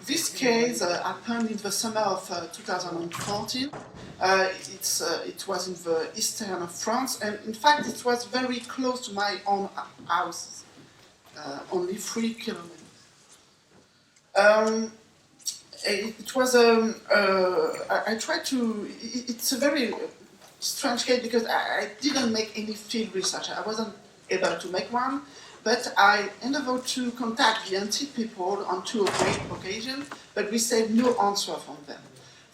This case happened in the summer of 2014. It was in the eastern of France, and in fact it was very close to my own house, only 3 kilometers. It was I tried to. It's a very strange case because I didn't make any field research. I wasn't able to make one, but I endeavored to contact the antique people on 2 or 3 occasions, but received no answer from them.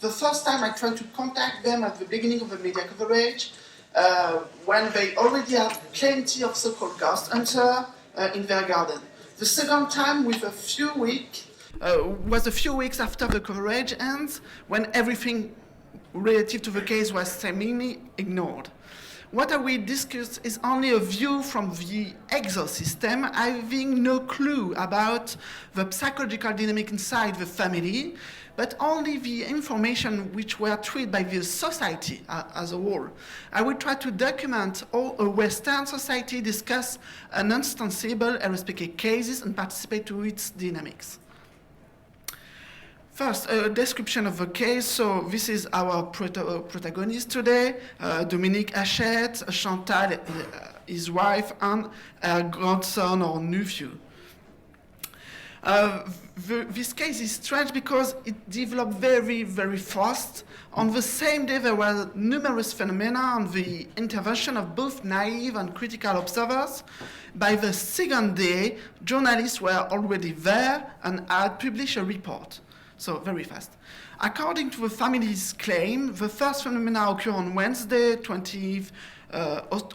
The first time I tried to contact them at the beginning of the media coverage, when they already had plenty of so-called ghost hunters in their garden. The second time, with a few weeks, was a few weeks after the coverage ends, when everything relative to the case was seemingly ignored. What I will discuss is only a view from the exosystem, having no clue about the psychological dynamic inside the family, but only the information which were treated by the society as a whole. I will try to document how a Western society discuss uninstanceable RSPK cases and participate to its dynamics. First, a description of the case. So this is our protagonist today, Dominique Hachette, Chantal, his wife, and her grandson or nephew. This case is strange because it developed very, very fast. On the same day, there were numerous phenomena on the intervention of both naive and critical observers. By the second day, journalists were already there and had published a report. So very fast. According to the family's claim, the first phenomena occurred on Wednesday, 20th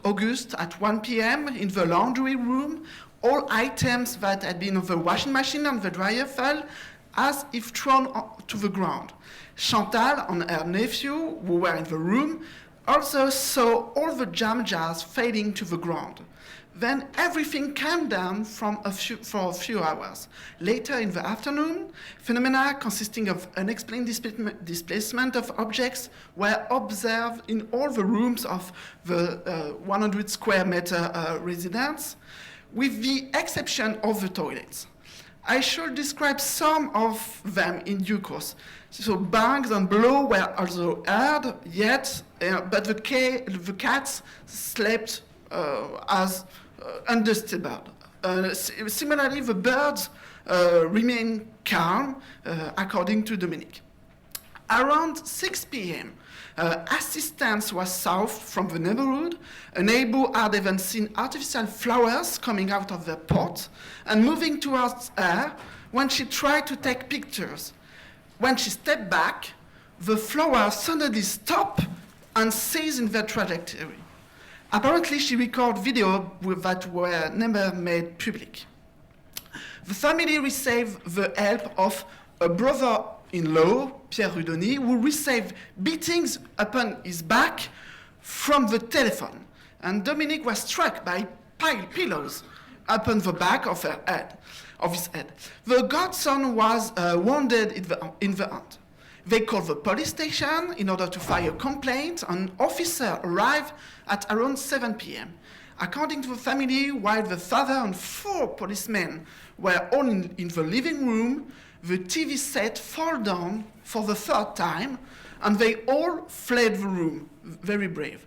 August at 1 p.m. in the laundry room. All items that had been on the washing machine and the dryer fell as if thrown to the ground. Chantal and her nephew, who were in the room, also saw all the jam jars falling to the ground. Then everything calmed down for a few hours. Later in the afternoon, phenomena consisting of unexplained displacement of objects were observed in all the rooms of the 100 square meter residence, with the exception of the toilets. I shall describe some of them in due course. So bangs and blows were also heard, but the cats slept as undisturbed. Similarly, the birds remain calm, according to Dominique. Around 6 p.m., assistance was sought from the neighborhood. A neighbor had even seen artificial flowers coming out of their pot and moving towards her when she tried to take pictures. When she stepped back, the flowers suddenly stopped and ceased in their trajectory. Apparently, she recorded video that were never made public. The family received the help of a brother-in-law, Pierre Rudoni, who received beatings upon his back from the telephone. And Dominique was struck by pillows upon the back of his head. The godson was wounded in the hand. They called the police station in order to file a complaint. An officer arrived at around 7 p.m. According to the family, while the father and 4 policemen were all in the living room, the TV set fell down for the 3rd time, and they all fled the room, very brave.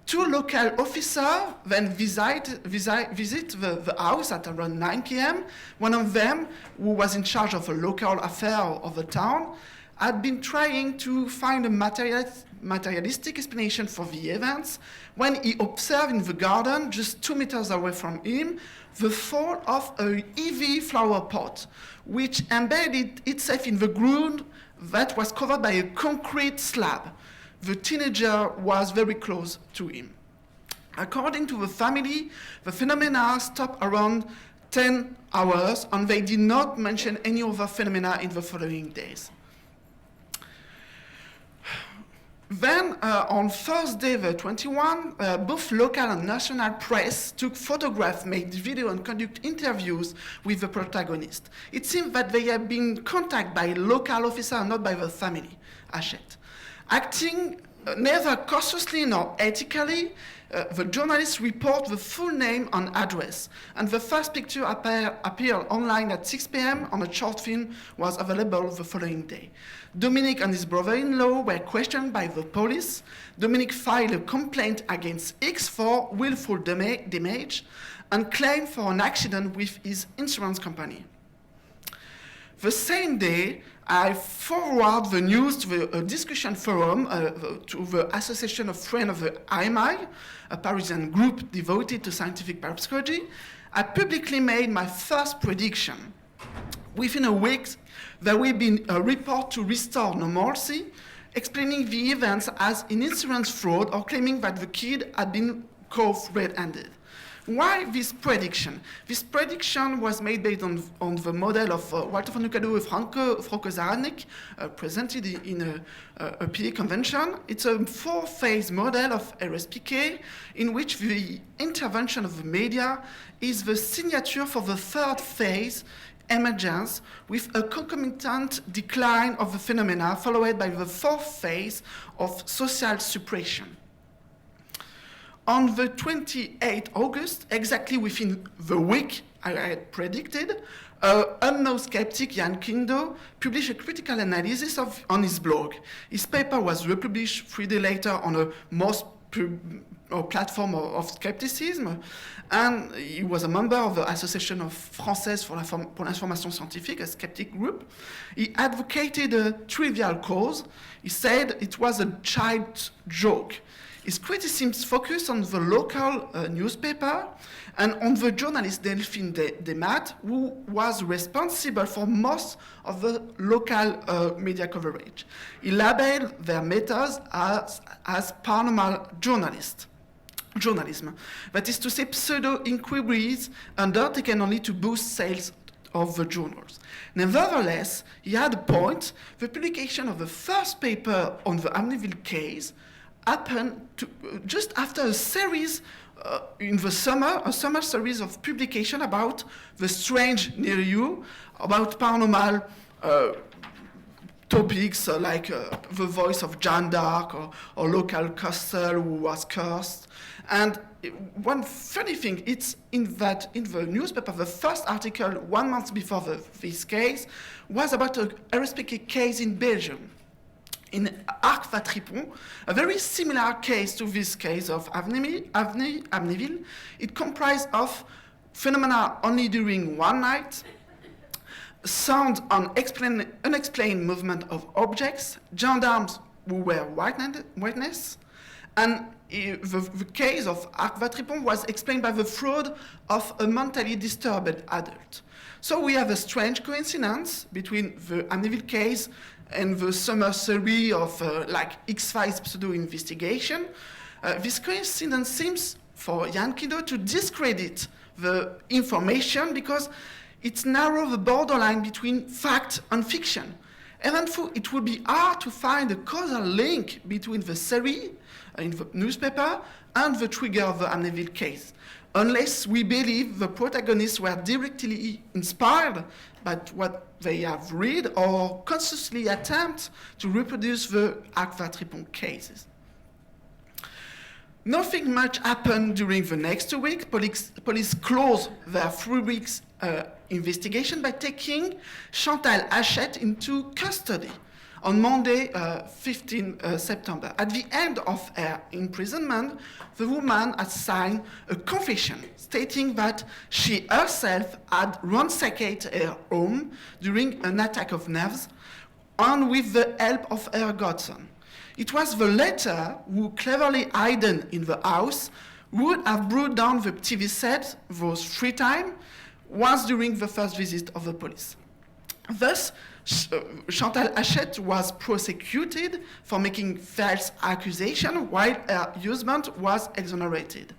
2 local officers then visit the house at around 9 p.m. One of them, who was in charge of a local affair of the town, had been trying to find a materialistic explanation for the events when he observed in the garden, just 2 meters away from him, the fall of a heavy flower pot, which embedded itself in the ground that was covered by a concrete slab. The teenager was very close to him. According to the family, the phenomena stopped around 10 hours, and they did not mention any other phenomena in the following days. Then, on Thursday the 21st, both local and national press took photographs, made video, and conducted interviews with the protagonist. It seems that they had been contacted by local officers, not by the family, Hachette. Acting neither cautiously nor ethically, the journalists report the full name and address, and the first picture appeared online at 6 p.m. and a short film was available the following day. Dominic and his brother-in-law were questioned by the police. Dominic filed a complaint against X for willful damage and claimed for an accident with his insurance company. The same day, I forward the news to the discussion forum to the Association of Friends of the IMI, a Parisian group devoted to scientific parapsychology. I publicly made my first prediction. Within a week, there will be a report to restore normalcy, explaining the events as an insurance fraud or claiming that the kid had been caught red-handed. Why this prediction? This prediction was made based on the model of Walter von Lucado and Franco Zaranek, presented in a PA convention. It's a four-phase model of RSPK in which the intervention of the media is the signature for the third phase, emergence, with a concomitant decline of the phenomena followed by the fourth phase of social suppression. On the 28th August, exactly within the week I had predicted, unknown skeptic Jan Kindo published a critical analysis on his blog. His paper was republished 3 days later on a most platform of skepticism, and he was a member of the Association of Française pour l'Information Scientifique, a skeptic group. He advocated a trivial cause. He said it was a child's joke. His criticism focused on the local newspaper and on the journalist Delphine Desmat, who was responsible for most of the local media coverage. He labeled their methods as paranormal journalism. That is to say, pseudo-inquiries undertaken only to boost sales of the journals. Nevertheless, he had a point. The publication of the first paper on the Amneville case happened just after a series in the summer, a summer series of publication about the strange near you, about paranormal topics like the voice of Jeanne d'Arc or local castle who was cursed. And one funny thing, it's in the newspaper, the first article 1 month before this case was about a RSPK case in Belgium. In Arc-Vatripon, a very similar case to this case of Amneville. It comprised of phenomena only during one night, sound on unexplained movement of objects, gendarmes who were witness, and the case of Arc-Vatripon was explained by the fraud of a mentally disturbed adult. So we have a strange coincidence between the Amneville case and the summer series of like X-Files pseudo-investigation. This coincidence seems for Jan Kindo to discredit the information because it narrows the borderline between fact and fiction. Even though it would be hard to find a causal link between the series in the newspaper and the trigger of the Amneville case, unless we believe the protagonists were directly inspired by what they have read or consciously attempt to reproduce the Arc-Vatripon cases. Nothing much happened during the next 2 weeks. Police closed their 3 weeks investigation by taking Chantal Hachette into custody on Monday, 15 September. At the end of her imprisonment, the woman had signed a confession stating that she herself had ransacked her home during an attack of nerves and with the help of her godson. It was the latter who, cleverly hidden in the house, would have brought down the TV set those 3 times, once during the first visit of the police. Thus, Chantal Hachette was prosecuted for making false accusation while her husband was exonerated.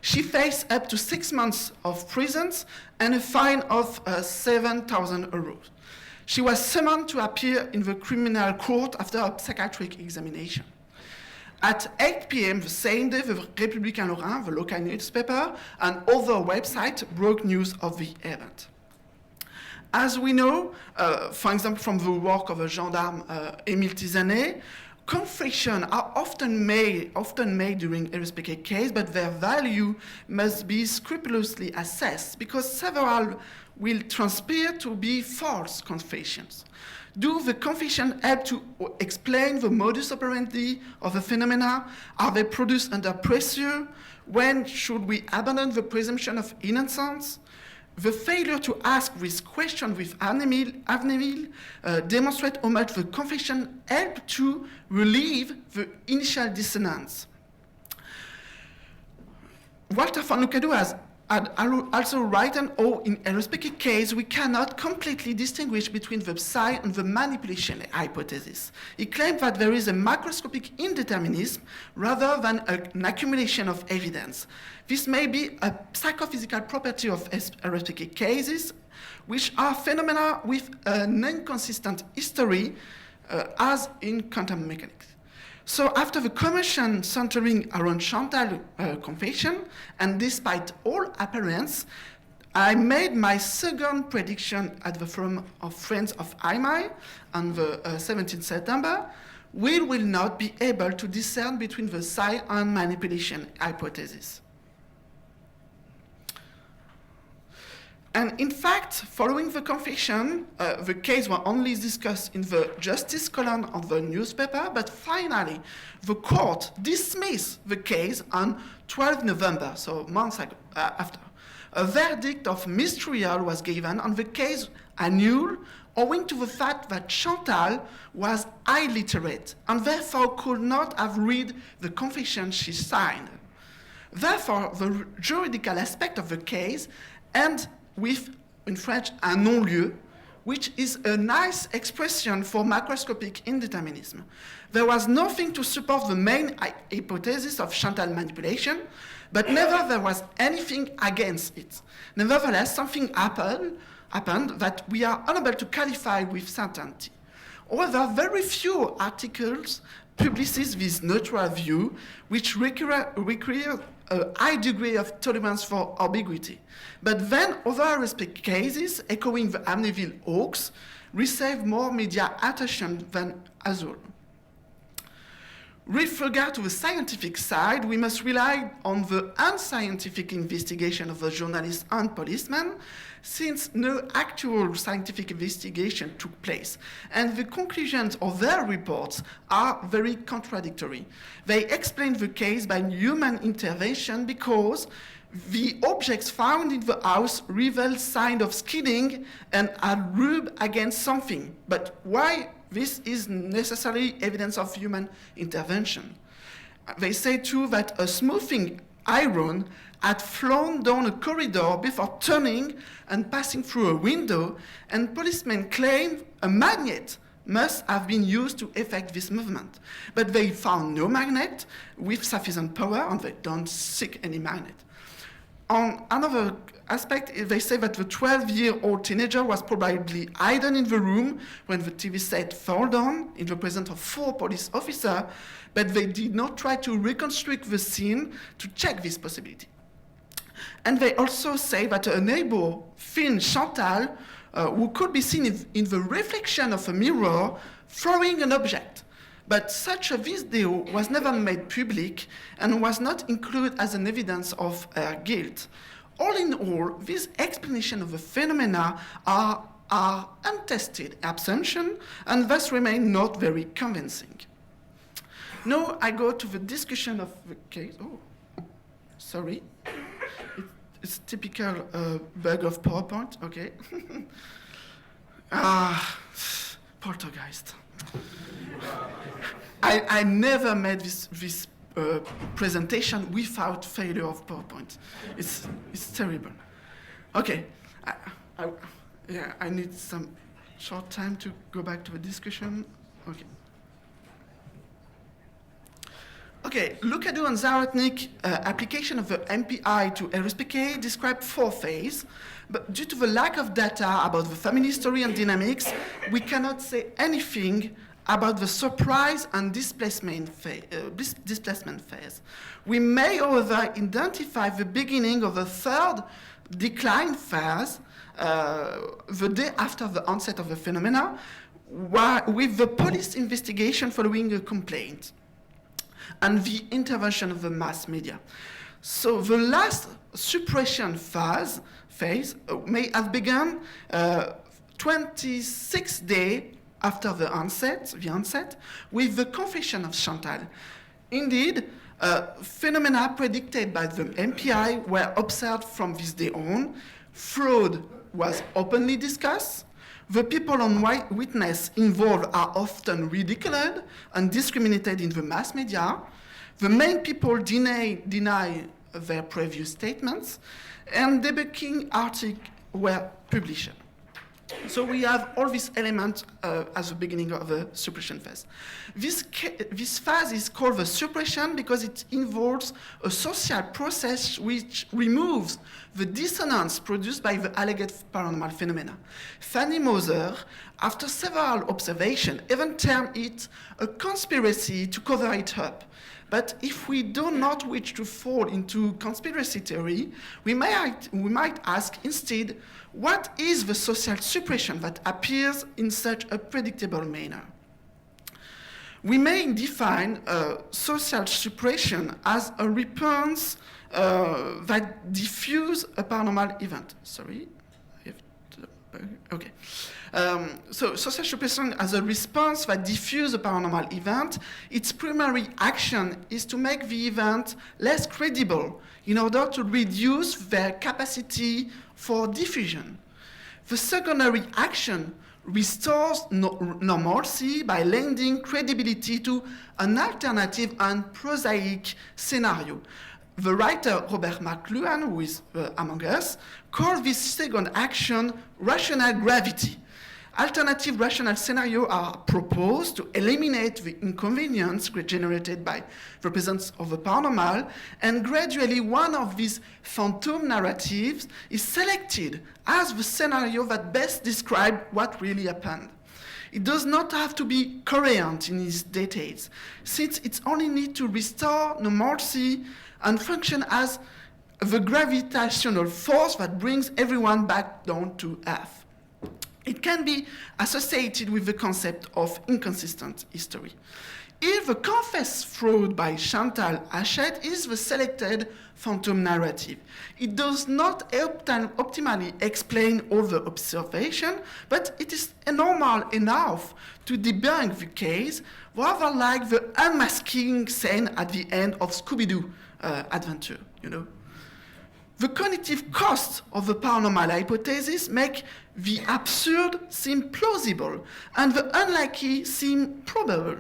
She faced up to 6 months of prison and a fine of 7,000 euros. She was summoned to appear in the criminal court after a psychiatric examination. At 8 p.m. the same day, the Républicain Lorrain, the local newspaper, and other websites broke news of the event. As we know, for example, from the work of a gendarme, Émile Tizanet, Confessions are often made during RSPK case, but their value must be scrupulously assessed because several will transpire to be false confessions. Do the confessions help to explain the modus operandi of the phenomena? Are they produced under pressure? When should we abandon the presumption of innocence? The failure to ask this question with Amneville demonstrates how much the confession helped to relieve the initial dissonance. Walter von Lucadou has also written how in RSPK case we cannot completely distinguish between the psi and the manipulation hypothesis. He claimed that there is a macroscopic indeterminism rather than an accumulation of evidence. This may be a psychophysical property of RSPK cases, which are phenomena with an inconsistent history, as in quantum mechanics. So after the commotion centering around Chantal confession, and despite all appearance, I made my second prediction at the Forum of Friends of IMI on the 17th September. We will not be able to discern between the psi and manipulation hypothesis. And in fact, following the confession, the case was only discussed in the justice column of the newspaper, but finally, the court dismissed the case on 12 November, so months after. A verdict of mistrial was given on the case annulled, owing to the fact that Chantal was illiterate and therefore could not have read the confession she signed. Therefore, the juridical aspect of the case and with, in French, un non-lieu, which is a nice expression for macroscopic indeterminism. There was nothing to support the main hypothesis of Chantal manipulation, but never there was anything against it. Nevertheless, something happened that we are unable to qualify with certainty. However, very few articles publish this neutral view, which requires a high degree of tolerance for ambiguity. But then other RSPK cases, echoing the Amneville hoax, receive more media attention than Azul. With regard to the scientific side, we must rely on the unscientific investigation of the journalists and policemen, since no actual scientific investigation took place. And the conclusions of their reports are very contradictory. They explain the case by human intervention because the objects found in the house reveal signs of skidding and are rubbed against something. But why this is necessarily evidence of human intervention? They say too that a smoothing iron had flown down a corridor before turning and passing through a window, and policemen claim a magnet must have been used to effect this movement. But they found no magnet with sufficient power, and they don't seek any magnet. On another aspect, they say that the 12-year-old teenager was probably hidden in the room when the TV set fell down in the presence of 4 police officers, but they did not try to reconstruct the scene to check this possibility. And they also say that a neighbor filmed Chantal, who could be seen in the reflection of a mirror, throwing an object. But such a video was never made public and was not included as an evidence of her guilt. All in all, these explanations of the phenomena are untested assumptions and thus remain not very convincing. Now I go to the discussion of the case. Oh, sorry. It's typical bug of PowerPoint, okay. Poltergeist. I never made this presentation without failure of PowerPoint. It's terrible. Okay, I need some short time to go back to the discussion. Okay, Lucadou and Zarotnik application of the MPI to RSPK describe 4 phases, but due to the lack of data about the family history and dynamics, we cannot say anything about the surprise and displacement phase. We may, however, identify the beginning of the 3rd decline phase, the day after the onset of the phenomena, with the police investigation following a complaint and the intervention of the mass media. So the last suppression phase may have begun 26 days after the onset, with the confession of Chantal. Indeed, phenomena predicted by the MPI were observed from this day on. Fraud was openly discussed. The people on witness involved are often ridiculed and discriminated in the mass media. The main people deny their previous statements, and debunking articles were published. So we have all these elements at the beginning of the suppression phase. This phase is called the suppression because it involves a social process which removes the dissonance produced by the alleged paranormal phenomena. Fanny Moser, after several observations, even termed it a conspiracy to cover it up. But if we do not wish to fall into conspiracy theory, we might ask instead, what is the social suppression that appears in such a predictable manner? We may define social suppression as a response that diffuses a paranormal event. Sorry. Okay. So social suppression as a response that diffuses a paranormal event, its primary action is to make the event less credible in order to reduce their capacity for diffusion. The secondary action restores normalcy by lending credibility to an alternative and prosaic scenario. The writer Robert McLuhan, who is among us, called this second action rational gravity. Alternative rational scenarios are proposed to eliminate the inconvenience generated by the presence of the paranormal, and gradually one of these phantom narratives is selected as the scenario that best describes what really happened. It does not have to be coherent in its details, since it only needs to restore normalcy and function as the gravitational force that brings everyone back down to earth. It can be associated with the concept of inconsistent history. If the confessed fraud by Chantal Hachette is the selected phantom narrative, it does not optimally explain all the observation, but it is normal enough to debunk the case, rather like the unmasking scene at the end of Scooby-Doo adventure, you know. The cognitive cost of the paranormal hypothesis make the absurd seem plausible and the unlikely seem probable.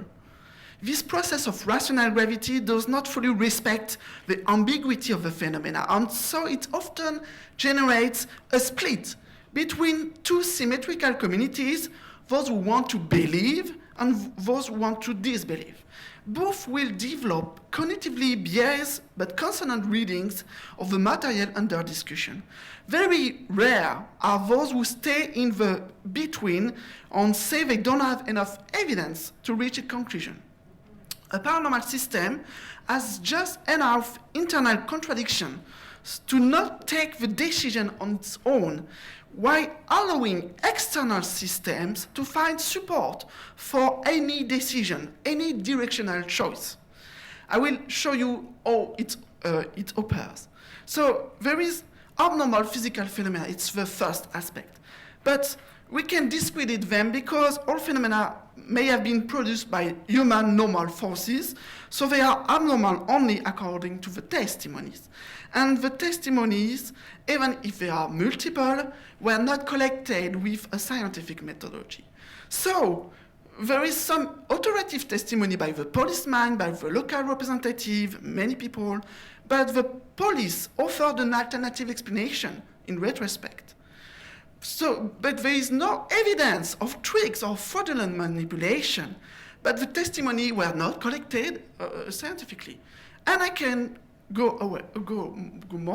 This process of rational gravity does not fully respect the ambiguity of the phenomena, and so it often generates a split between two symmetrical communities, those who want to believe and those who want to disbelieve. Both will develop cognitively biased but consonant readings of the material under discussion. Very rare are those who stay in the between and say they don't have enough evidence to reach a conclusion. A paranormal system has just enough internal contradiction to not take the decision on its own, while allowing external systems to find support for any decision, any directional choice. I will show you how it occurs. So there is abnormal physical phenomena. It's the first aspect. But we can discredit them because all phenomena may have been produced by human normal forces, so they are abnormal only according to the testimonies. And the testimonies, even if they are multiple, were not collected with a scientific methodology. So there is some authoritative testimony by the policeman, by the local representative, many people, but the police offered an alternative explanation in retrospect. So, but there is no evidence of tricks or fraudulent manipulation, but the testimony were not collected scientifically. And I can go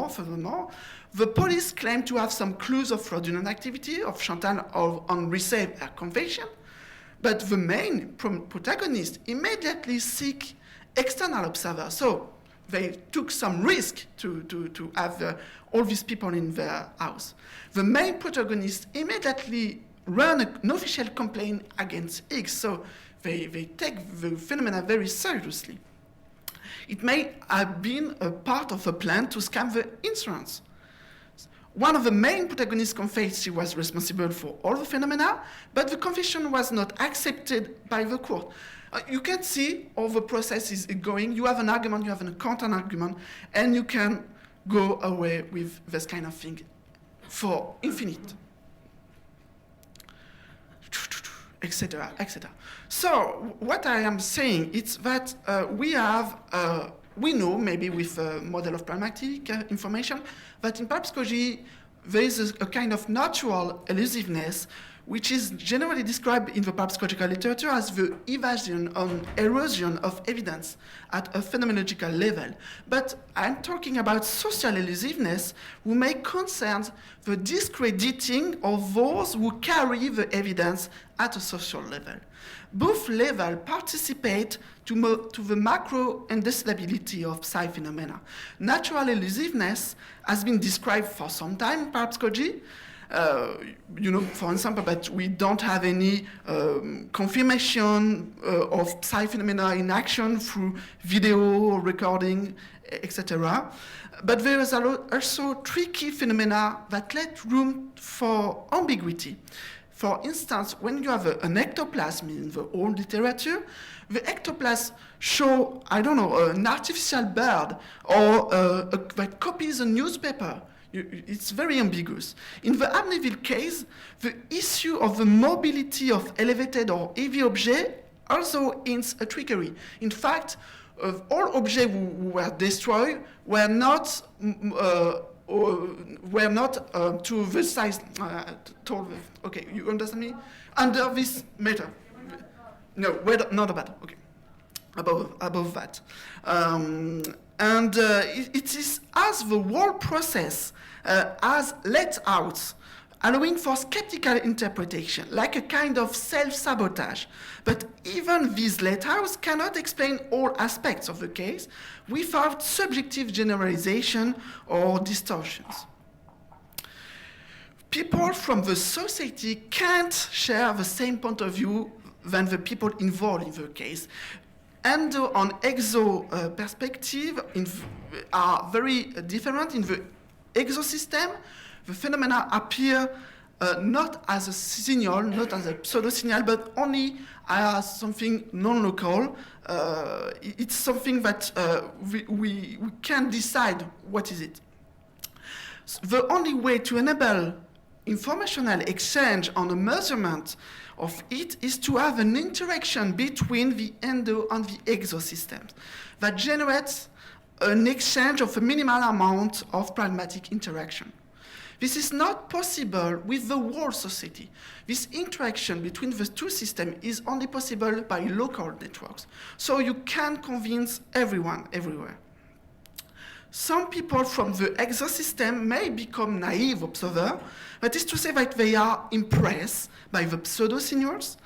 furthermore. The police claim to have some clues of fraudulent activity of Chantal on received her confession, but the main protagonist immediately seek external observers. So they took some risk to have all these people in their house. The main protagonist immediately run an official complaint against X. So they take the phenomena very seriously. It may have been a part of a plan to scam the insurance. One of the main protagonists confessed she was responsible for all the phenomena, but the confession was not accepted by the court. You can see how the process is going. You have an argument, you have a counter-argument, and you can go away with this kind of thing for infinite, etc., etc. So what I am saying is that we know, maybe with a model of pragmatic information, that in parapsychology there is a kind of natural elusiveness which is generally described in the parapsychological literature as the evasion and erosion of evidence at a phenomenological level. But I'm talking about social elusiveness, who may concern the discrediting of those who carry the evidence at a social level. Both levels participate to the macro indecipherability of psi phenomena. Natural elusiveness has been described for some time in parapsychology. For example, that we don't have any confirmation of psi phenomena in action through video recording, etc. But there is also tricky phenomena that let room for ambiguity. For instance, when you have an ectoplasm in the old literature, the ectoplasm show, an artificial bird or that copies a newspaper. It's very ambiguous. In the Amneville case, the issue of the mobility of elevated or heavy objects also hints a trickery. In fact, all objects who were destroyed were not to the size. Okay, you understand me? Under this meter. No, not about. Okay, above that. It is as the whole process has let out, allowing for skeptical interpretation, like a kind of self-sabotage. But even these let-outs cannot explain all aspects of the case without subjective generalization or distortions. People from the society can't share the same point of view than the people involved in the case. Endo and exo perspective are very different. In the exosystem, the phenomena appear not as a signal, not as a pseudo-signal, but only as something non-local. It's something that we can decide what is it. The only way to enable informational exchange on the measurement of it is to have an interaction between the endo and the exosystems that generates an exchange of a minimal amount of pragmatic interaction. This is not possible with the whole society. This interaction between the two systems is only possible by local networks. So you can convince everyone everywhere. Some people from the exosystem may become naive observers, that is to say that they are impressed by the pseudo-signals,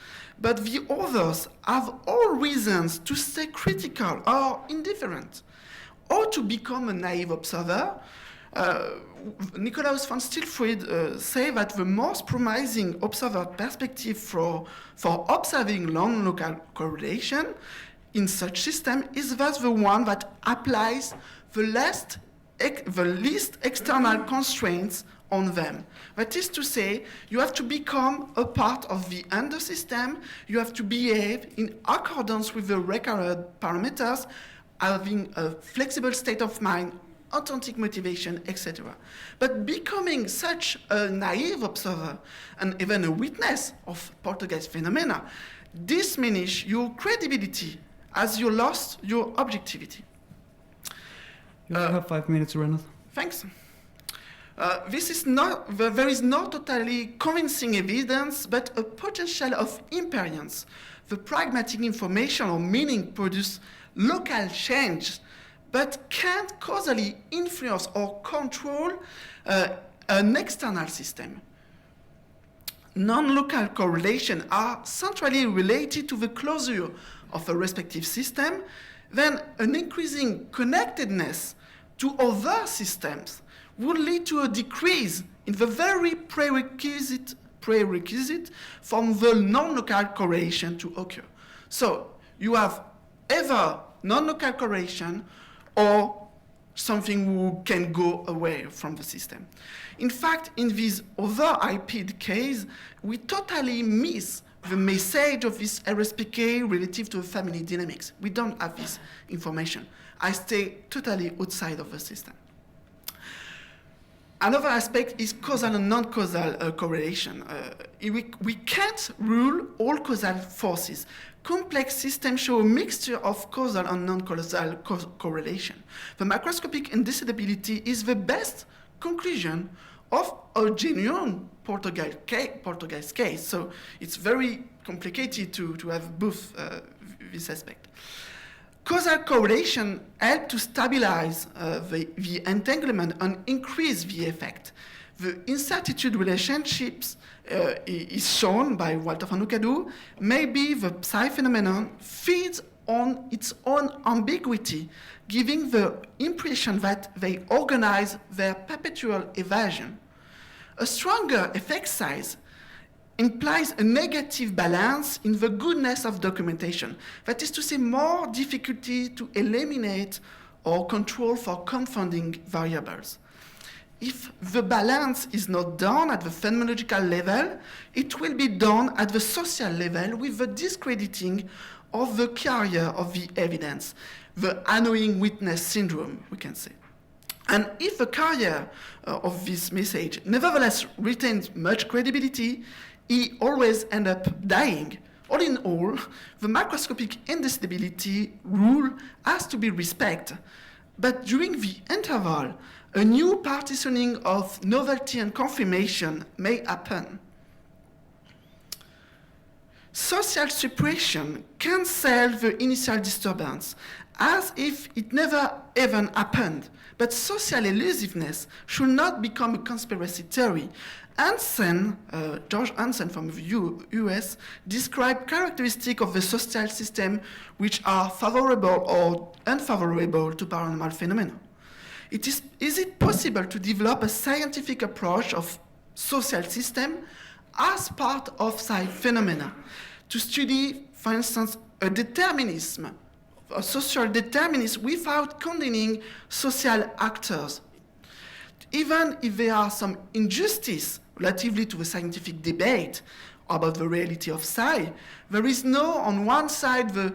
but the others have all reasons to stay critical or indifferent. Or to become a naive observer, Nicolaus von Stilfried say that the most promising observer perspective for observing non-local correlation in such system is thus the one that applies the least external constraints on them. That is to say, you have to become a part of the under-system, you have to behave in accordance with the recurrent parameters, having a flexible state of mind, authentic motivation, etc. But becoming such a naive observer and even a witness of poltergeist phenomena diminish your credibility as you lost your objectivity. You have 5 minutes, Renaud. Thanks. There is no totally convincing evidence, but a potential of imperience. The pragmatic information or meaning produce local change, but can't causally influence or control an external system. Non-local correlations are centrally related to the closure of a respective system, then an increasing connectedness to other systems would lead to a decrease in the very prerequisite prerequisite for the non-local correlation to occur. So you have either non-local correlation or something who can go away from the system. In fact, in this other IP case, we totally miss the message of this RSPK relative to family dynamics. We don't have this information. I stay totally outside of the system. Another aspect is causal and non-causal correlation. We can't rule all causal forces. Complex systems show a mixture of causal and non-causal correlation. The macroscopic indecidability is the best conclusion of a genuine Poltergeist case. So it's very complicated to have both this aspect. Causal correlation helps to stabilize the entanglement and increase the effect. The incertitude relationships is shown by Walter van Hoekadu. Maybe the psi phenomenon feeds on its own ambiguity, giving the impression that they organize their perpetual evasion. A stronger effect size implies a negative balance in the goodness of documentation. That is to say, more difficulty to eliminate or control for confounding variables. If the balance is not done at the phenomenological level, it will be done at the social level with the discrediting of the carrier of the evidence, the annoying witness syndrome, we can say. And if the carrier of this message nevertheless retains much credibility, he always ends up dying. All in all, the macroscopic indecidability rule has to be respected. But during the interval, a new partitioning of novelty and confirmation may happen. Social suppression cancels the initial disturbance, as if it never even happened. But social elusiveness should not become a conspiracy theory. George Hansen from the US described characteristics of the social system which are favorable or unfavorable to paranormal phenomena. Is it possible to develop a scientific approach of social system as part of psi phenomena? To study, for instance, a determinism, a social determinism without condemning social actors. Even if there are some injustice relatively to the scientific debate about the reality of psi, there is no, on one side, the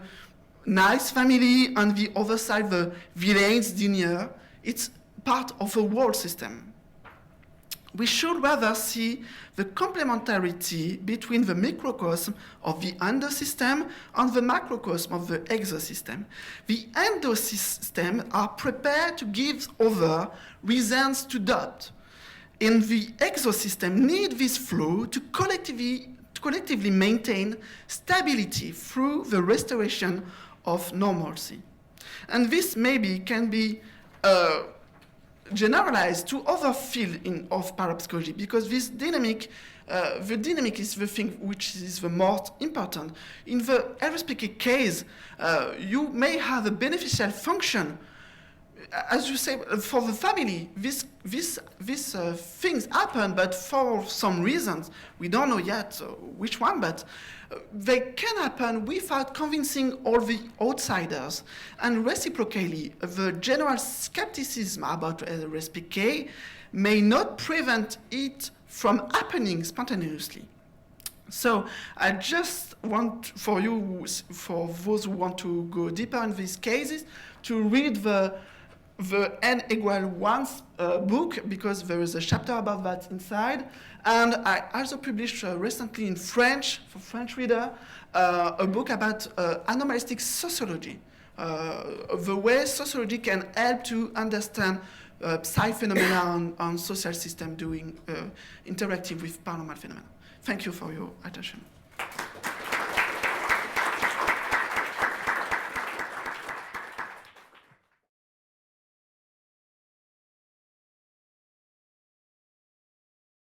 nice family, and the other side, the villains dinner. It's part of a world system. We should rather see the complementarity between the microcosm of the endosystem and the macrocosm of the exosystem. The endosystem are prepared to give over reasons to doubt. And the exosystem need this flow to collectively maintain stability through the restoration of normalcy. And this maybe can be generalized to other fields of parapsychology, because this dynamic, the dynamic is the thing which is the most important. In the RSPK case, you may have a beneficial function. As you say, for the family, these things happen, but for some reasons, we don't know yet which one, but they can happen without convincing all the outsiders. And reciprocally, the general skepticism about RSPK may not prevent it from happening spontaneously. So I just want for those who want to go deeper in these cases, to read the N=1 book, because there is a chapter about that inside. And I also published recently in French, for French reader, a book about anomalistic sociology, the way sociology can help to understand psi phenomena and social system doing interactive with paranormal phenomena. Thank you for your attention.